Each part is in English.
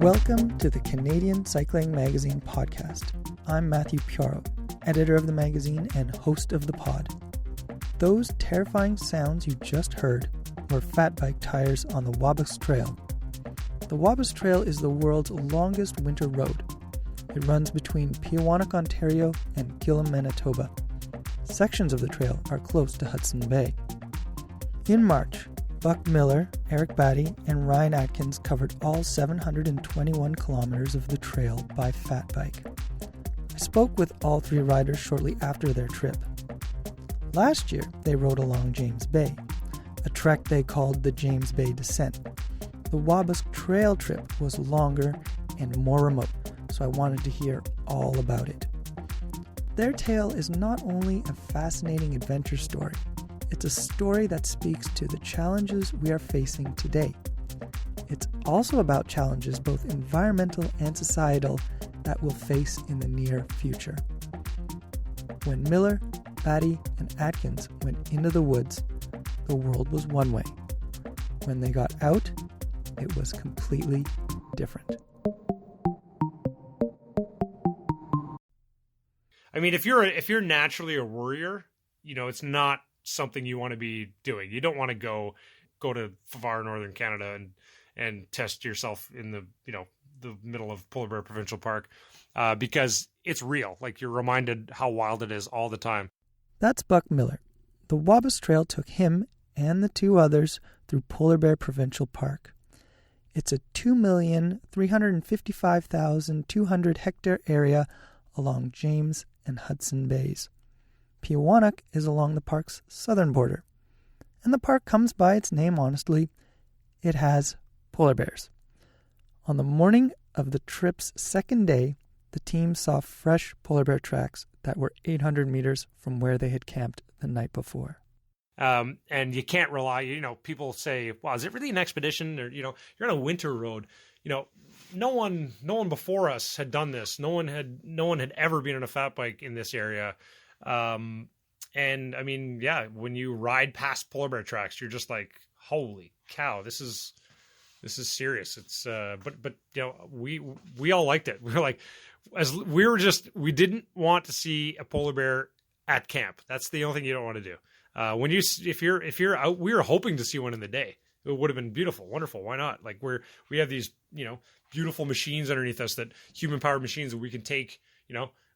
Welcome to the Canadian Cycling Magazine podcast. I'm Matthew Piaro, editor of the magazine and host of the pod. Those terrifying sounds you just heard were fat bike tires on the Wapusk Trail. The Wapusk Trail is the world's longest winter road. It runs between Peawanuck, Ontario and Gillam, Manitoba. Sections of the trail are close to Hudson Bay. In March, Buck Miller, Eric Batty, and Ryan Atkins covered all 721 kilometers of the trail by fat bike. I spoke with all three riders shortly after their trip. Last year, they rode along James Bay, a trek they called the James Bay Descent. The Wapusk Trail trip was longer and more remote, so I wanted to hear all about it. Their tale is not only a fascinating adventure story, it's a story that speaks to the challenges we are facing today. It's also about challenges, both environmental and societal, that we'll face in the near future. When Miller, Batty, and Atkins went into the woods, the world was one way. When they got out, it was completely different. I mean, if you're naturally a worrier, it's not something you want to be doing. You don't want to go to far northern Canada and test yourself in the middle of Polar Bear Provincial Park because it's real. Like, you're reminded how wild it is all the time. That's Buck Miller. The Wapusk Trail took him and the two others through Polar Bear Provincial Park. It's a 2,355,200 hectare area along James and Hudson Bays. Peawanuck is along the park's southern border, and the park comes by its name honestly. It has polar bears. On the morning of the trip's second day, the team saw fresh polar bear tracks that were 800 meters from where they had camped the night before. And you can't rely, people say, wow, is it really an expedition? Or, you're on a winter road. No one before us had done this. No one had ever been on a fat bike in this area. And I mean, yeah, when you ride past polar bear tracks, you're just like, holy cow, this is serious. It's, but we all liked it. We were like, we didn't want to see a polar bear at camp. That's the only thing you don't want to do. If you're out, we were hoping to see one in the day. It would have been beautiful, wonderful. Why not? Like, we have these, beautiful machines underneath us, that human powered machines that we can take,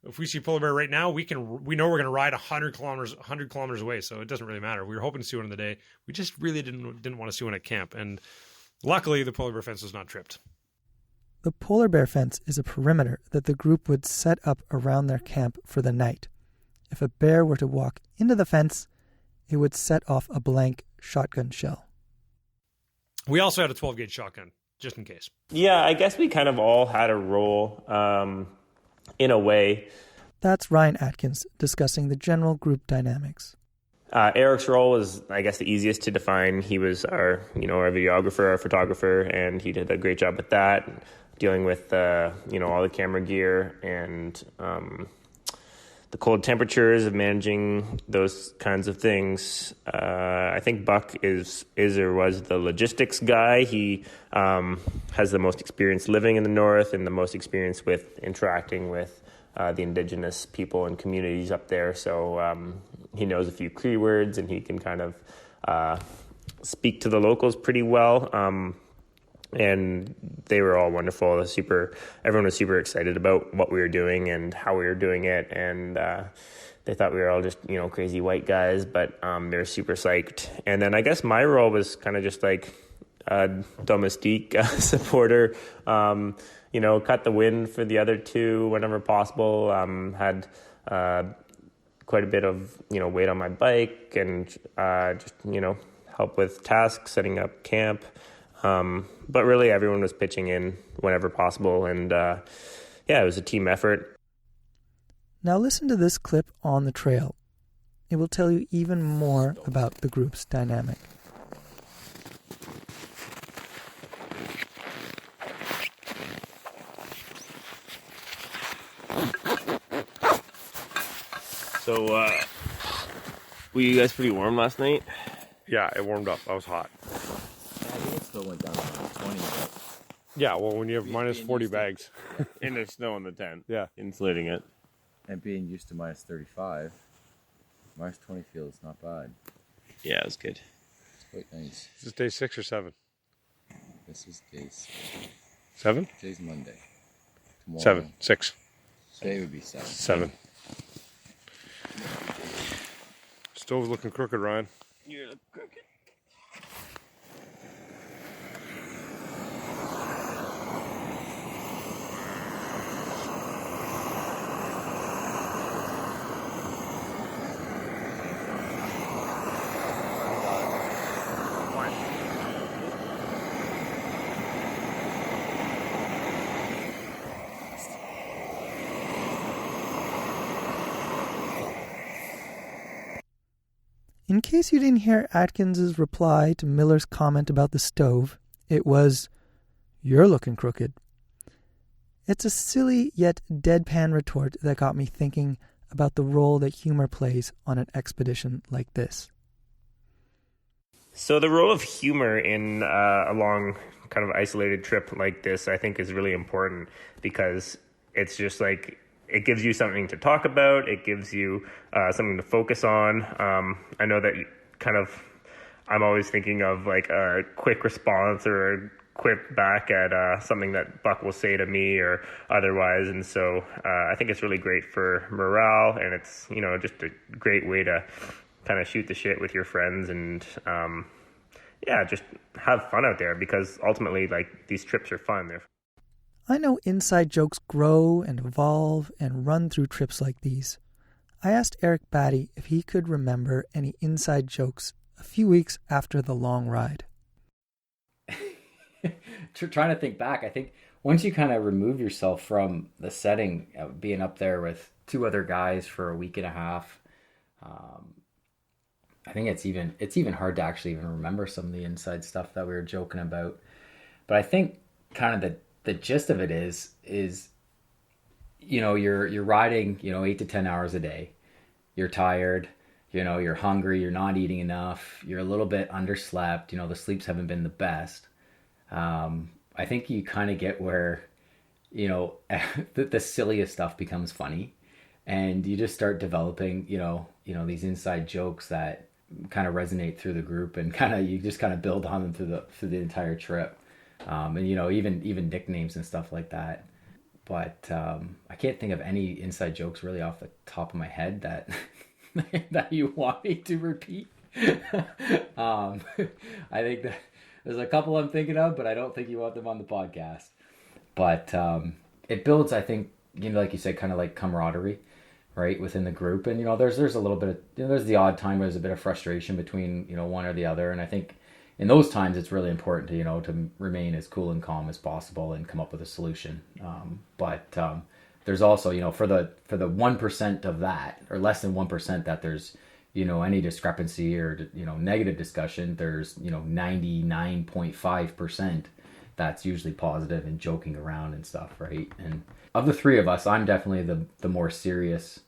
if we see polar bear right now, we know we're going to ride 100 kilometers away. So it doesn't really matter. We were hoping to see one in the day. We just really didn't want to see one at camp. And luckily the polar bear fence was not tripped. The polar bear fence is a perimeter that the group would set up around their camp for the night. If a bear were to walk into the fence, it would set off a blank shotgun shell. We also had a 12-gauge shotgun, just in case. Yeah, I guess we kind of all had a role in a way. That's Ryan Atkins discussing the general group dynamics. Eric's role was, I guess, the easiest to define. He was our videographer, our photographer, and he did a great job with that, dealing with, all the camera gear and the cold temperatures of managing those kinds of things. I think Buck is or was the logistics guy. He has the most experience living in the north and the most experience with interacting with the indigenous people and communities up there. So he knows a few Cree words, and he can kind of speak to the locals pretty well. And they were all wonderful. Everyone was super excited about what we were doing and how we were doing it. And they thought we were all just, crazy white guys, but they were super psyched. And then I guess my role was kind of just like a domestique supporter, cut the wind for the other two whenever possible. Had quite a bit of, weight on my bike and just, help with tasks, setting up camp. But really everyone was pitching in whenever possible. And it was a team effort. Now listen to this clip on the trail. It will tell you even more about the group's dynamic. So, were you guys pretty warm last night? Yeah, it warmed up. I was hot. I think it still went down to like 20, but Yeah, well, when you have minus being 40 used to- bags. And there's snow in the tent. Yeah. Insulating it. And being used to minus 35, minus 20 feels not bad. Yeah, it was good. It's quite nice. Is this day 6 or 7? This is day 7? Today's Monday. Tomorrow, 7. 6. Today would be 7. 7. Stove's looking crooked, Ryan. You look crooked. In case you didn't hear Atkins's reply to Miller's comment about the stove, it was, "You're looking crooked." It's a silly yet deadpan retort that got me thinking about the role that humor plays on an expedition like this. So the role of humor in a long, kind of isolated trip like this, I think, is really important because it's just like it gives you something to talk about. It gives you something to focus on. I know that I'm always thinking of like a quick response or a quip back at something that Buck will say to me or otherwise. And so I think it's really great for morale, and it's, just a great way to kind of shoot the shit with your friends and, just have fun out there, because ultimately, like, these trips are fun. I know inside jokes grow and evolve and run through trips like these. I asked Eric Batty if he could remember any inside jokes a few weeks after the long ride. Trying to think back, I think once you kind of remove yourself from the setting of being up there with two other guys for a week and a half, I think it's even hard to actually even remember some of the inside stuff that we were joking about. But I think kind of the gist of it is you're riding 8 to 10 hours a day. You're tired, you're hungry, you're not eating enough, you're a little bit underslept, the sleeps haven't been the best. I think you kind of get where the silliest stuff becomes funny, and you just start developing these inside jokes that kind of resonate through the group, and you just build on them through the entire trip. And even nicknames and stuff like that. But I can't think of any inside jokes really off the top of my head that that you want me to repeat. I think that there's a couple I'm thinking of, but I don't think you want them on the podcast. But it builds, I think, like you said, kind of like camaraderie, right, within the group. And there's a little bit of there's the odd time where there's a bit of frustration between one or the other, and I think in those times it's really important to to remain as cool and calm as possible and come up with a solution. But there's also for the 1% of that, or less than 1%, that there's any discrepancy or negative discussion, there's 99.5% that's usually positive and joking around and stuff, right? And of the three of us, I'm definitely the more serious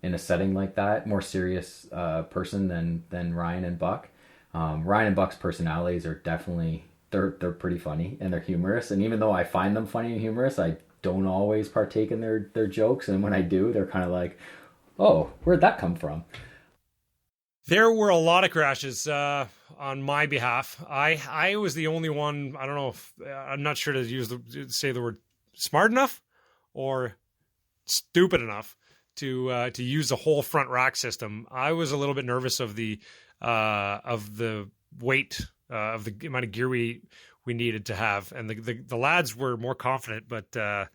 in a setting like that, more serious person than Ryan and Buck. Ryan and Buck's personalities are definitely they're pretty funny and they're humorous, and even though I find them funny and humorous, I don't always partake in their jokes, and when I do, they're kind of like, oh, where'd that come from? There were a lot of crashes on my behalf. I was the only one. I don't know if I'm not sure to say the word smart enough or stupid enough to use the whole front rack system. I was a little bit nervous of the weight of the amount of gear we needed to have, and the lads were more confident. But I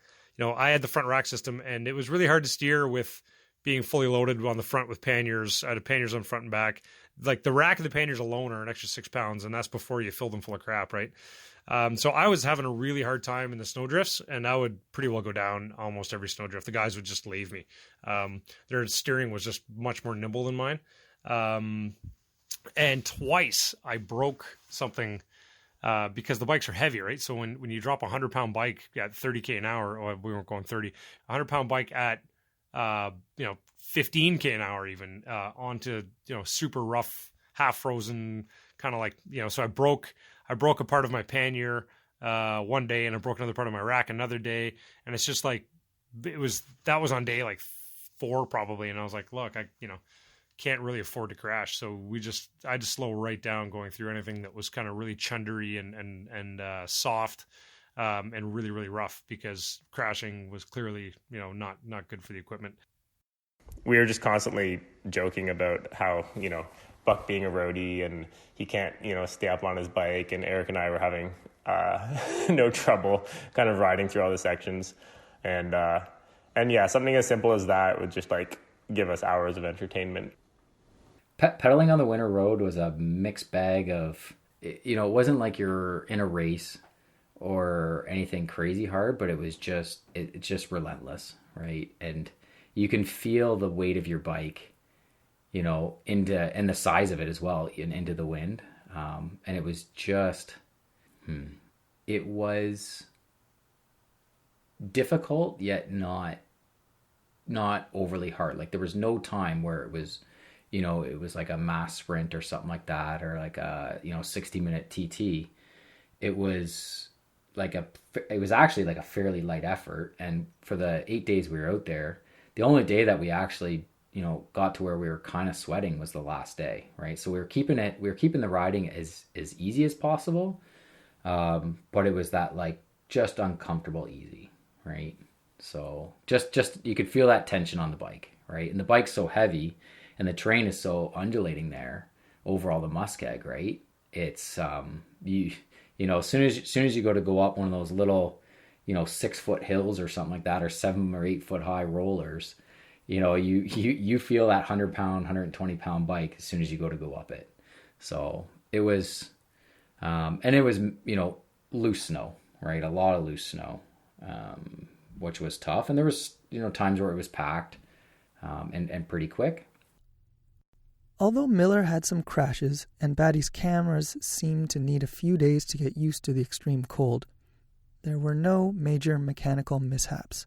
had the front rack system, and it was really hard to steer with being fully loaded on the front with panniers. I had panniers on front and back. Like the rack and the panniers alone are an extra 6 pounds, and that's before you fill them full of crap, right? So I was having a really hard time in the snowdrifts, and I would pretty well go down almost every snowdrift. The guys would just leave me. Their steering was just much more nimble than mine. And twice I broke something because the bikes are heavy, right? So when you drop a 100-pound bike at 30K an hour, or we weren't going 30, a 100-pound bike at 15K an hour even, onto, super rough, half frozen, kind of like, so I broke a part of my pannier. one day, and I broke another part of my rack another day. And it's just like, that was on day like 4 probably. And I was like, look, I can't really afford to crash. So I just slow right down going through anything that was kind of really chundery and soft, and really, really rough, because crashing was clearly, not good for the equipment. We were just constantly joking about how, Buck being a roadie and he can't, stay up on his bike, and Eric and I were having no trouble kind of riding through all the sections. And yeah, something as simple as that would just like give us hours of entertainment. Pedaling on the winter road was a mixed bag of, it wasn't like you're in a race or anything crazy hard, but it was just, it's just relentless, right? And you can feel the weight of your bike, and the size of it as well, into the wind. And it was just, it was difficult, yet not overly hard. Like there was no time where it was, it was like a mass sprint or something like that, or like a, 60-minute TT. It was actually like a fairly light effort. And for the 8 days we were out there, the only day that we actually, got to where we were kind of sweating was the last day, right? So we were keeping the riding as easy as possible. But it was that like just uncomfortable easy, right? So just you could feel that tension on the bike, right? And the bike's so heavy and the terrain is so undulating there over all the muskeg, right? It's, as soon as you go up one of those little, 6-foot hills or something like that, or 7 or 8 foot high rollers, you feel that 100-pound, 120-pound bike as soon as you go up it. So it was, and it was, loose snow, right? A lot of loose snow, which was tough. And there was, times where it was packed, and pretty quick. Although Miller had some crashes and Batty's cameras seemed to need a few days to get used to the extreme cold, there were no major mechanical mishaps.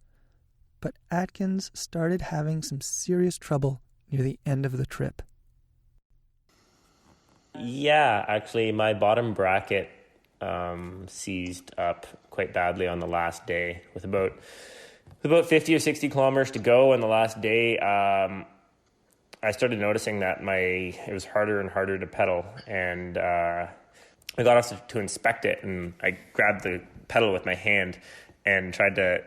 But Atkins started having some serious trouble near the end of the trip. Yeah, actually, my bottom bracket seized up quite badly on the last day with about 50 or 60 kilometers to go. And the last day, I started noticing that it was harder and harder to pedal, and I got off to inspect it, and I grabbed the pedal with my hand and tried to,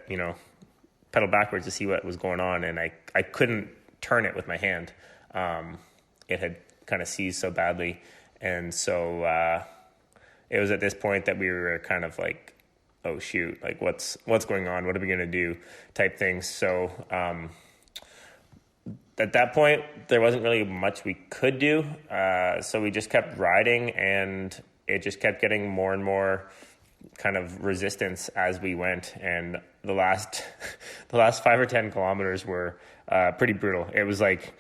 pedal backwards to see what was going on, and I couldn't turn it with my hand. It had kind of seized so badly, and so it was at this point that we were kind of like, oh shoot, like what's going on? What are we going to do? Type things. So at that point, there wasn't really much we could do. So we just kept riding, and it just kept getting more and more kind of resistance as we went. And the last 5 or 10 kilometers were pretty brutal. It was like,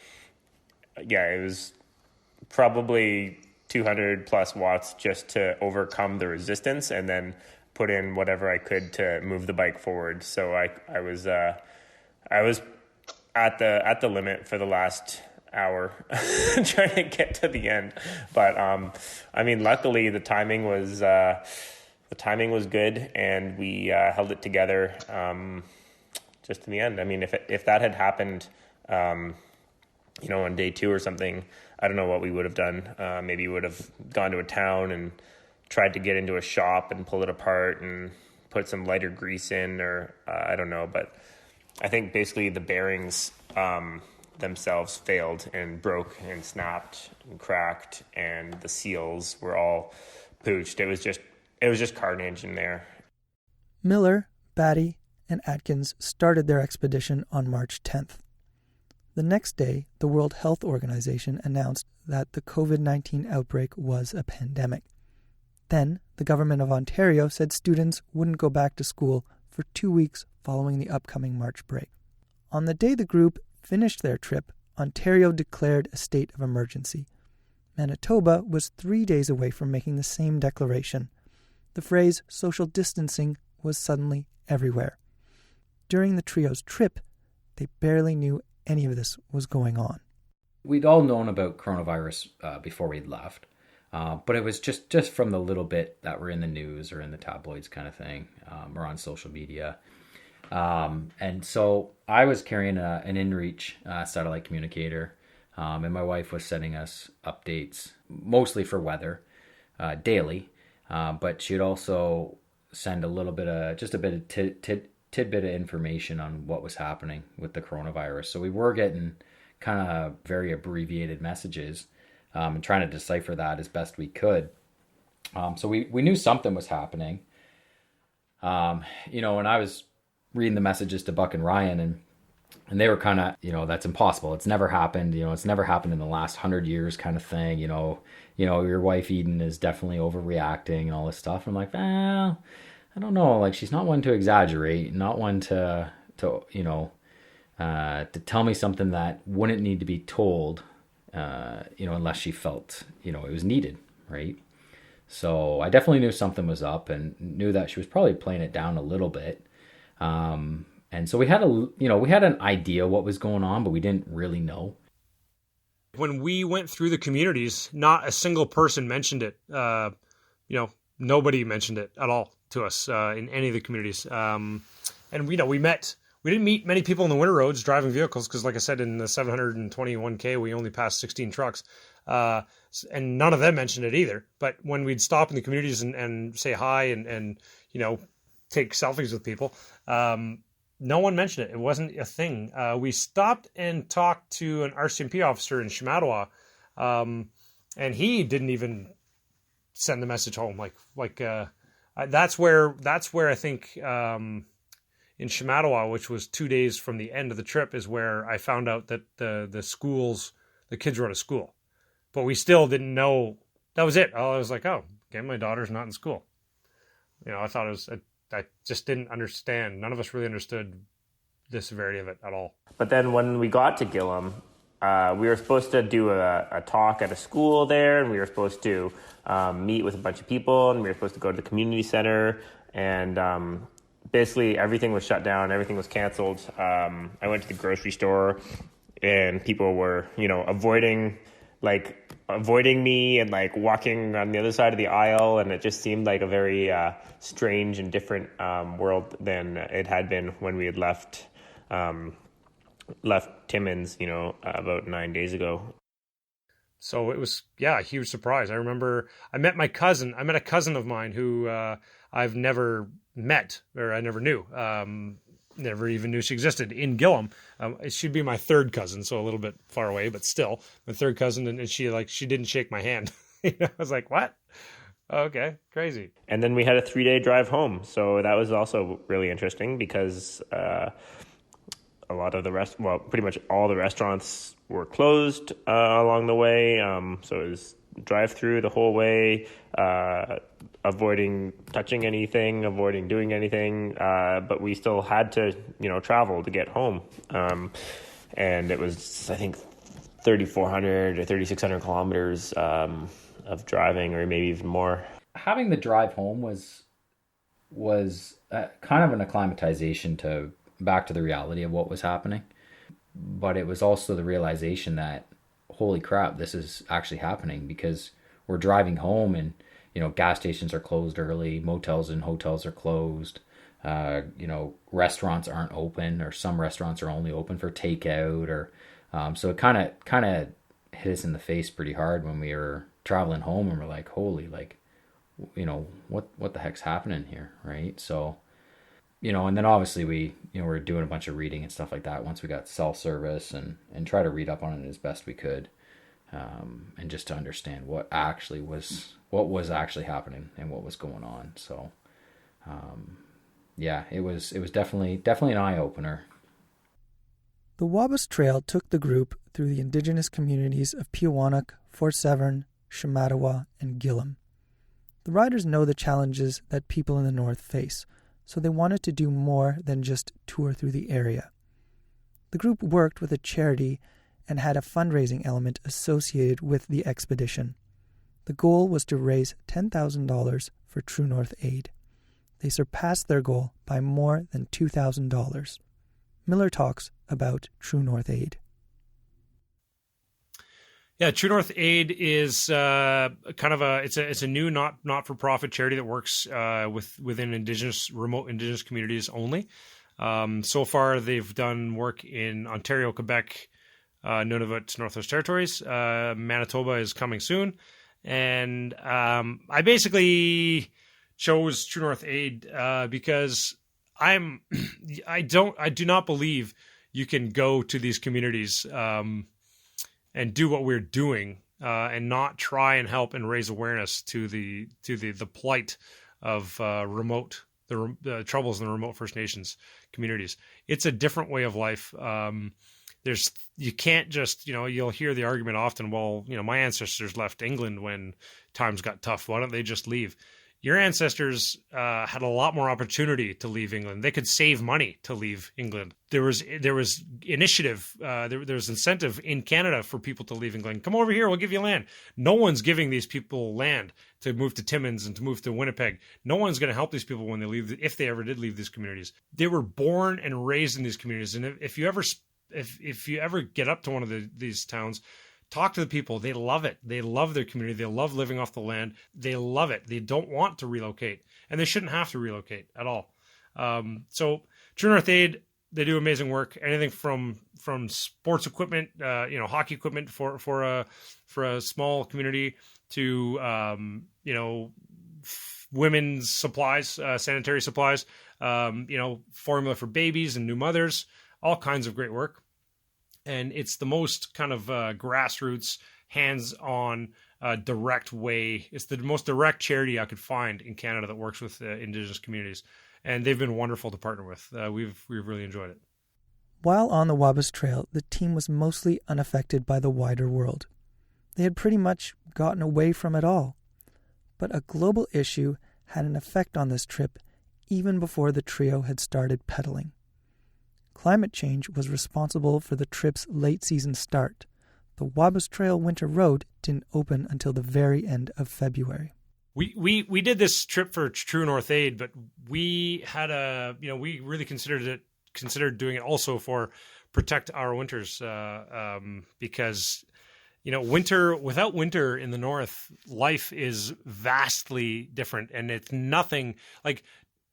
it was probably 200 plus watts just to overcome the resistance, and then put in whatever I could to move the bike forward. So I was at the limit for the last hour trying to get to the end. But luckily the timing was good, and we held it together just to the end. I mean, if that had happened on day 2 or something, I don't know what we would have done. Maybe we would have gone to a town and tried to get into a shop and pull it apart and put some lighter grease in, or I don't know. But I think basically the bearings themselves failed and broke and snapped and cracked, and the seals were all pooched. It was just carnage in there. Miller, Batty, and Atkins started their expedition on March 10th. The next day, the World Health Organization announced that the COVID-19 outbreak was a pandemic. Then, the government of Ontario said students wouldn't go back to school for 2 weeks following the upcoming March break. On the day the group finished their trip, Ontario declared a state of emergency. Manitoba was 3 days away from making the same declaration. The phrase social distancing was suddenly everywhere. During the trio's trip, they barely knew any of this was going on. We'd all known about coronavirus before we'd left. But it was just from the little bit that were in the news or in the tabloids kind of thing, or on social media. And so I was carrying an InReach satellite communicator, and my wife was sending us updates, mostly for weather, daily. But she'd also send a little bit of, just a bit of tidbit of information on what was happening with the coronavirus. So we were getting kind of very abbreviated messages, and trying to decipher that as best we could. So we knew something was happening. And I was reading the messages to Buck and Ryan, and they were kind of, that's impossible. It's never happened. It's never happened in the last 100 years kind of thing. Your wife Eden is definitely overreacting and all this stuff. I'm like, well, I don't know. Like, she's not one to exaggerate, not one to tell me something that wouldn't need to be told, unless she felt, it was needed, right? So I definitely knew something was up and knew that she was probably playing it down a little bit. And so we had an idea what was going on, but we didn't really know. When we went through the communities, not a single person mentioned it. Nobody mentioned it at all to us in any of the communities. And we didn't meet many people on the winter roads driving vehicles because, like I said, in the 721K, we only passed 16 trucks. And none of them mentioned it either. But when we'd stop in the communities and say hi and take selfies with people, no one mentioned it. It wasn't a thing. We stopped and talked to an RCMP officer in Shamattawa, and he didn't even send the message home. That's where I think in Shamattawa, which was 2 days from the end of the trip, is where I found out that the kids were out of school. But we still didn't know. That was it. I was like, oh, okay, my daughter's not in school. I thought it was, I just didn't understand. None of us really understood the severity of it at all. But then when we got to Gillam, we were supposed to do a talk at a school there, and we were supposed to meet with a bunch of people, and we were supposed to go to the community center, and basically everything was shut down, everything was canceled. I went to the grocery store, and people were, avoiding me and walking on the other side of the aisle, and it just seemed like a very strange and different world than it had been when we had left Timmins, about 9 days ago. So it was, a huge surprise. I remember I met a cousin of mine who I've never met, or I never knew. Never even knew she existed, in Gillam. She'd be my third cousin, so a little bit far away, but still my third cousin. And she didn't shake my hand. I was like, what? Okay, crazy. And then we had a 3-day drive home. So that was also really interesting because a lot of pretty much all the restaurants were closed along the way. So it was drive through the whole way, avoiding touching anything, avoiding doing anything. But we still had to, travel to get home. And it was, I think, 3,400 or 3,600 kilometers of driving, or maybe even more. Having the drive home was kind of an acclimatization back to the reality of what was happening. But it was also the realization that, holy crap, this is actually happening, because we're driving home and, gas stations are closed early, motels and hotels are closed, restaurants aren't open, or some restaurants are only open for takeout, or so it kind of hit us in the face pretty hard when we were traveling home, and we're like, holy, what the heck's happening here, right? So, and then obviously we were doing a bunch of reading and stuff like that once we got cell service, and try to read up on it as best we could, and just to understand what was actually happening and what was going on. So, it was definitely an eye opener. The Wapusk Trail took the group through the indigenous communities of Peawanuck, Fort Severn, Shamattawa, and Gillam. The riders know the challenges that people in the north face, so they wanted to do more than just tour through the area. The group worked with a charity and had a fundraising element associated with the expedition. The goal was to raise $10,000 for True North Aid. They surpassed their goal by more than $2,000. Miller talks about True North Aid. Yeah, True North Aid is kind of it's a new not for profit charity that works within remote Indigenous communities only. So far, they've done work in Ontario, Quebec, Nunavut, Northwest Territories. Manitoba is coming soon, and I basically chose True North Aid because I do not believe you can go to these communities and do what we're doing and not try and help and raise awareness to the plight of the troubles in the remote First Nations communities. It's a different way of life. You can't just, you'll hear the argument often, well, my ancestors left England when times got tough. Why don't they just leave? Your ancestors had a lot more opportunity to leave England. They could save money to leave England. There was initiative, there was incentive in Canada for people to leave England. Come over here, we'll give you land. No one's giving these people land to move to Timmins and to move to Winnipeg. No one's going to help these people when they leave, if they ever did leave these communities. They were born and raised in these communities, and if you ever get up to one of these towns, talk to the people. They love it. They love their community. They love living off the land. They love it. They don't want to relocate, and they shouldn't have to relocate at all. So True North Aid, they do amazing work. Anything from sports equipment, hockey equipment for a small community to women's supplies, sanitary supplies, formula for babies and new mothers, all kinds of great work. And it's the most kind of grassroots, hands-on, direct way. It's the most direct charity I could find in Canada that works with Indigenous communities. And they've been wonderful to partner with. We've really enjoyed it. While on the Wapusk Trail, the team was mostly unaffected by the wider world. They had pretty much gotten away from it all. But a global issue had an effect on this trip even before the trio had started pedaling. Climate change was responsible for the trip's late-season start. The Wapusk Trail Winter Road didn't open until the very end of February. We did this trip for True North Aid, but we had we really considered doing it also for Protect Our Winters because without winter in the north, life is vastly different, and it's nothing like.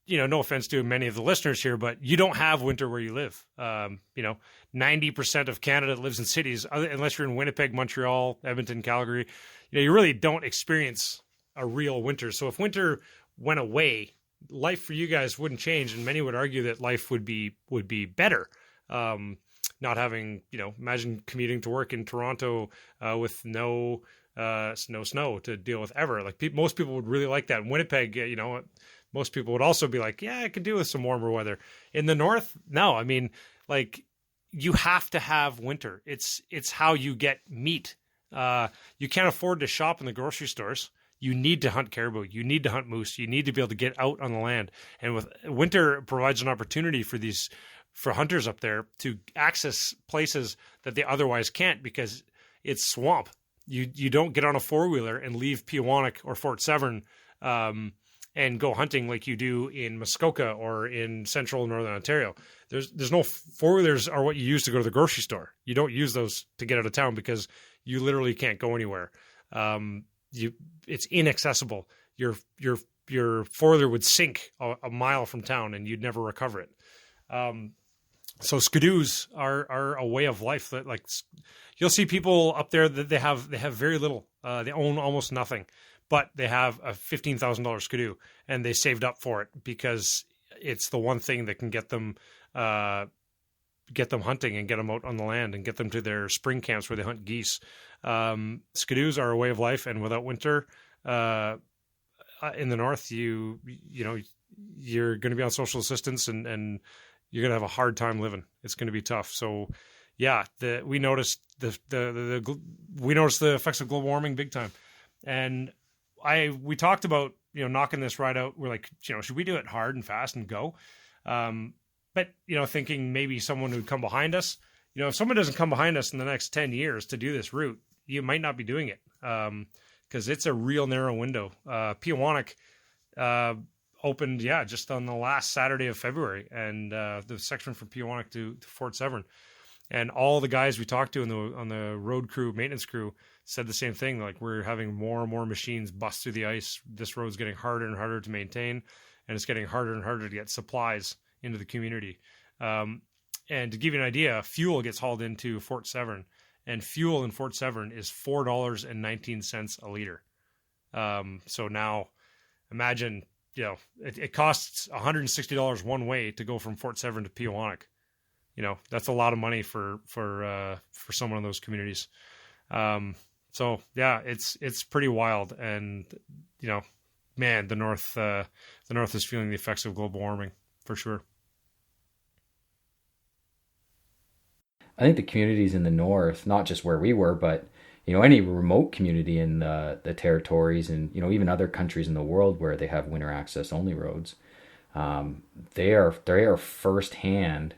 No offense to many of the listeners here, but you don't have winter where you live. 90% of Canada lives in cities, unless you're in Winnipeg, Montreal, Edmonton, Calgary. You really don't experience a real winter. So if winter went away, life for you guys wouldn't change, and many would argue that life would be better. Not having, imagine commuting to work in Toronto with no snow to deal with ever. Like most people would really like that. In Winnipeg, most people would also be like, yeah, I could do with some warmer weather. In the north, no. I mean, you have to have winter. It's how you get meat. You can't afford to shop in the grocery stores. You need to hunt caribou. You need to hunt moose. You need to be able to get out on the land. And with winter provides an opportunity for hunters up there to access places that they otherwise can't because it's swamp. You don't get on a four-wheeler and leave Peawanuck or Fort Severn and go hunting like you do in Muskoka or in central Northern Ontario. There's no four-wheelers are what you use to go to the grocery store. You don't use those to get out of town because you literally can't go anywhere. It's inaccessible. Your four-wheeler would sink a mile from town and you'd never recover it. So skidoos are a way of life that you'll see people up there that they have very little. They own almost nothing. But they have a $15,000 skidoo, and they saved up for it because it's the one thing that can get them hunting and get them out on the land and get them to their spring camps where they hunt geese. Skidoos are a way of life, and without winter in the north, you're going to be on social assistance and you're going to have a hard time living. It's going to be tough. So, yeah, we noticed the effects of global warming big time, and we talked about, knocking this ride out. We're like, should we do it hard and fast and go? But, thinking maybe someone would come behind us, if someone doesn't come behind us in the next 10 years to do this route, you might not be doing it. Cause it's a real narrow window. Peawanuck, opened, just on the last Saturday of February, and, the section from Peawanuck to Fort Severn. And all the guys we talked to on the road crew, maintenance crew, said the same thing. Like, we're having more and more machines bust through the ice. This road's getting harder and harder to maintain, and it's getting harder and harder to get supplies into the community. And to give you an idea, fuel gets hauled into Fort Severn, and fuel in Fort Severn is $4.19 a liter. So now imagine, it costs $160 one way to go from Fort Severn to Peawanuck. That's a lot of money for someone in those communities. So yeah, it's pretty wild. And, man, the North is feeling the effects of global warming for sure. I think the communities in the North, not just where we were, but, any remote community in the territories and, even other countries in the world where they have winter access only roads, they are firsthand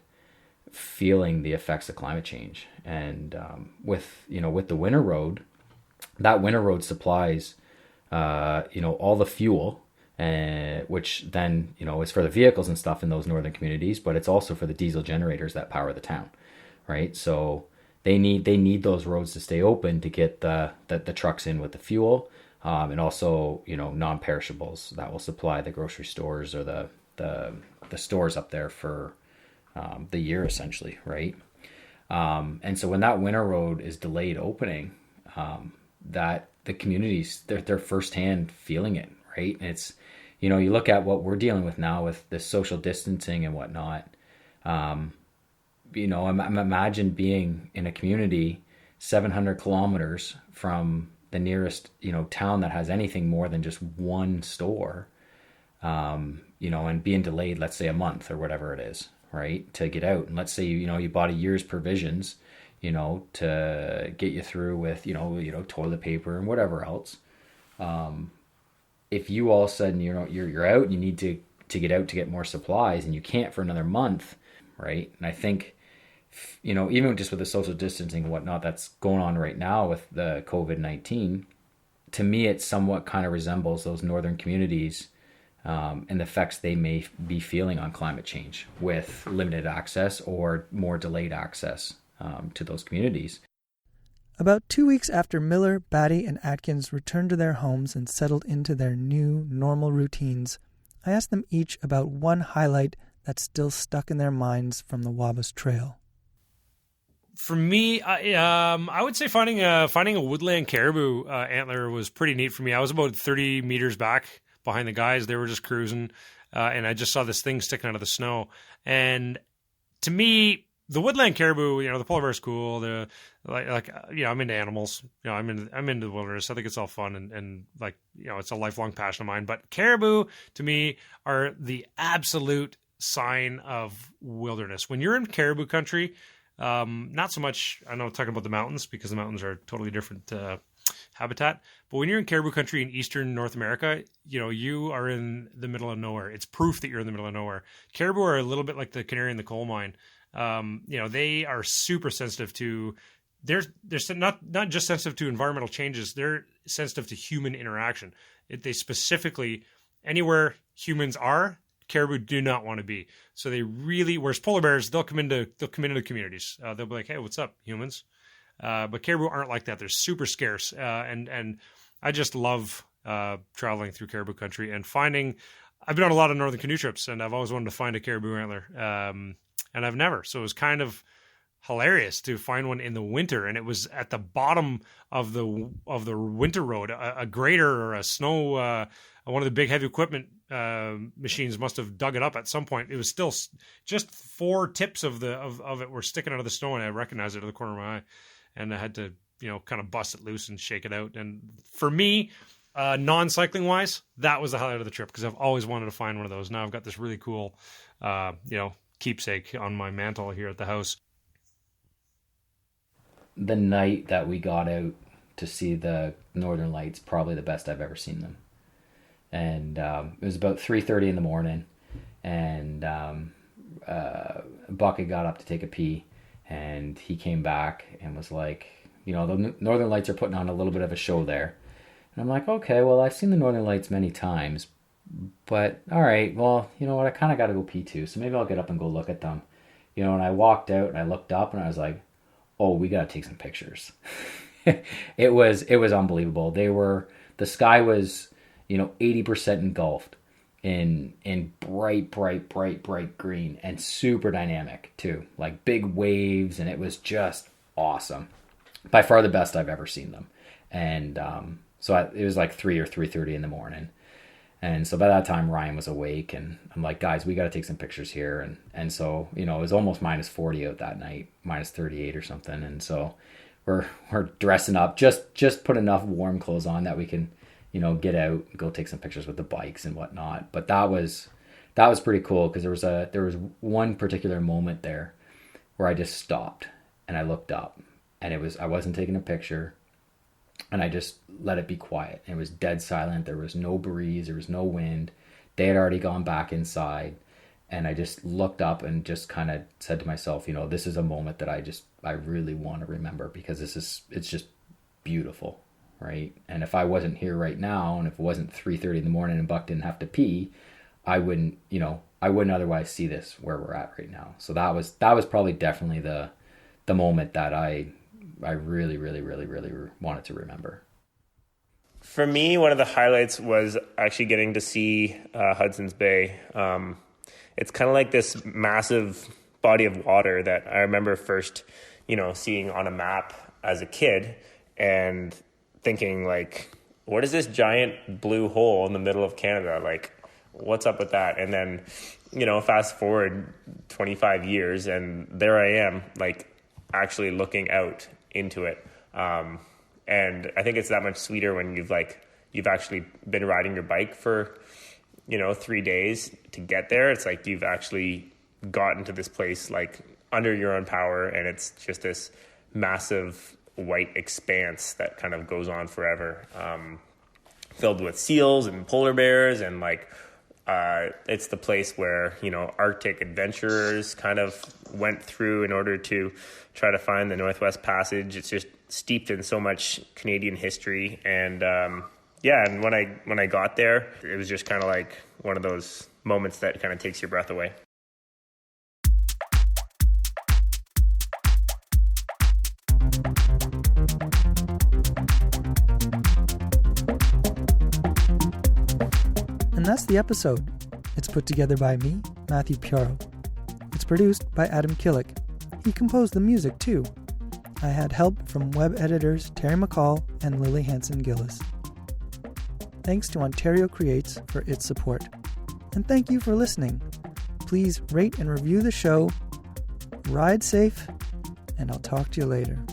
feeling the effects of climate change. And with the winter road, that winter road supplies, all the fuel, which then, is for the vehicles and stuff in those northern communities, but it's also for the diesel generators that power the town. Right, so they need those roads to stay open to get the trucks in with the fuel, and also non-perishables that will supply the grocery stores or the stores up there for the year essentially, right? And so when that winter road is delayed opening, that the communities they're firsthand feeling it, right? And it's you look at what we're dealing with now with the social distancing and whatnot. Imagine being in a community 700 kilometers from the nearest, town that has anything more than just one store, and being delayed, let's say a month or whatever it is, right, to get out. And let's say, you bought a year's provisions, to get you through with, toilet paper and whatever else. If you all of a sudden, you're out and you need to get out to get more supplies and you can't for another month, right? And I think, even just with the social distancing and whatnot that's going on right now with the COVID-19, to me, it somewhat kind of resembles those northern communities and the effects they may be feeling on climate change with limited access or more delayed access to those communities. About 2 weeks after Miller, Batty, and Atkins returned to their homes and settled into their new, normal routines, I asked them each about one highlight that's still stuck in their minds from the Wapusk Trail. For me, I would say finding a woodland caribou antler was pretty neat for me. I was about 30 meters back behind the guys. They were just cruising, and I just saw this thing sticking out of the snow. And to me, the woodland caribou, the polar bear is cool. I'm into animals. I'm into the wilderness. I think it's all fun and it's a lifelong passion of mine. But caribou, to me, are the absolute sign of wilderness. When you're in caribou country, not so much, I know I'm talking about the mountains because the mountains are a totally different habitat, but when you're in caribou country in eastern North America, you are in the middle of nowhere. It's proof that you're in the middle of nowhere. Caribou are a little bit like the canary in the coal mine. They are super sensitive to, they're not just sensitive to environmental changes, they're sensitive to human interaction. They specifically, anywhere humans are, caribou do not want to be. So they really, whereas polar bears, they'll come into the communities. They'll be like, hey, what's up, humans? But caribou aren't like that. They're super scarce. And I just love traveling through caribou country and I've been on a lot of northern canoe trips and I've always wanted to find a caribou antler. And I've never. So it was kind of hilarious to find one in the winter. And it was at the bottom of the winter road, a grader or a snow, one of the big heavy equipment machines must have dug it up at some point. It was still just 4 tips of it were sticking out of the snow, and I recognized it out of the corner of my eye, and I had to kind of bust it loose and shake it out. And for me, non-cycling wise, that was the highlight of the trip because I've always wanted to find one of those. Now I've got this really cool keepsake on my mantle here at the house. The night that we got out to see the Northern Lights, probably the best I've ever seen them. And it was about 3:30 in the morning, and Buck had got up to take a pee, and he came back and was like, the Northern Lights are putting on a little bit of a show there. And I'm like, okay, well, I've seen the Northern Lights many times, but all right, well, you know what, I kind of got to go pee too, so maybe I'll get up and go look at them. And I walked out and I looked up and I was like, oh, we got to take some pictures. it was unbelievable. The sky was, 80% engulfed in bright green, and super dynamic too, like big waves, and it was just awesome. By far the best I've ever seen them. And it was like 3 or 3:30 in the morning. And so by that time Ryan was awake, and I'm like, guys, we got to take some pictures here. And so, it was almost minus 40 out that night, minus 38 or something. And so we're dressing up, just put enough warm clothes on that we can, get out and go take some pictures with the bikes and whatnot. But that was pretty cool, because there was one particular moment there where I just stopped and I looked up, and I wasn't taking a picture, and I just let it be quiet. It was dead silent. There was no breeze. There was no wind. They had already gone back inside, and I just looked up and just kind of said to myself, this is a moment that I really want to remember, because it's just beautiful. Right. And if I wasn't here right now, and if it wasn't 3:30 in the morning and Buck didn't have to pee, I wouldn't otherwise see this where we're at right now. So that was probably definitely the moment that I really wanted to remember. For me, one of the highlights was actually getting to see Hudson's Bay. It's kind of like this massive body of water that I remember first, seeing on a map as a kid, and thinking, like, what is this giant blue hole in the middle of Canada? Like, what's up with that? And then, fast forward 25 years, and there I am, like, actually looking out into it. And I think it's that much sweeter when you've actually been riding your bike for, 3 days to get there. It's like you've actually gotten to this place, like, under your own power, and it's just this massive white expanse that kind of goes on forever, filled with seals and polar bears, and it's the place where Arctic adventurers kind of went through in order to try to find the Northwest Passage. It's just steeped in so much Canadian history, and and when I got there, it was just kind of like one of those moments that kind of takes your breath away. And that's the episode. It's put together by me, Matthew Piaro. It's produced by Adam Killick. He composed the music too. I had help from web editors Terry McCall and Lily Hanson-Gillis. Thanks to Ontario Creates for its support. And thank you for listening. Please rate and review the show. Ride safe, and I'll talk to you later.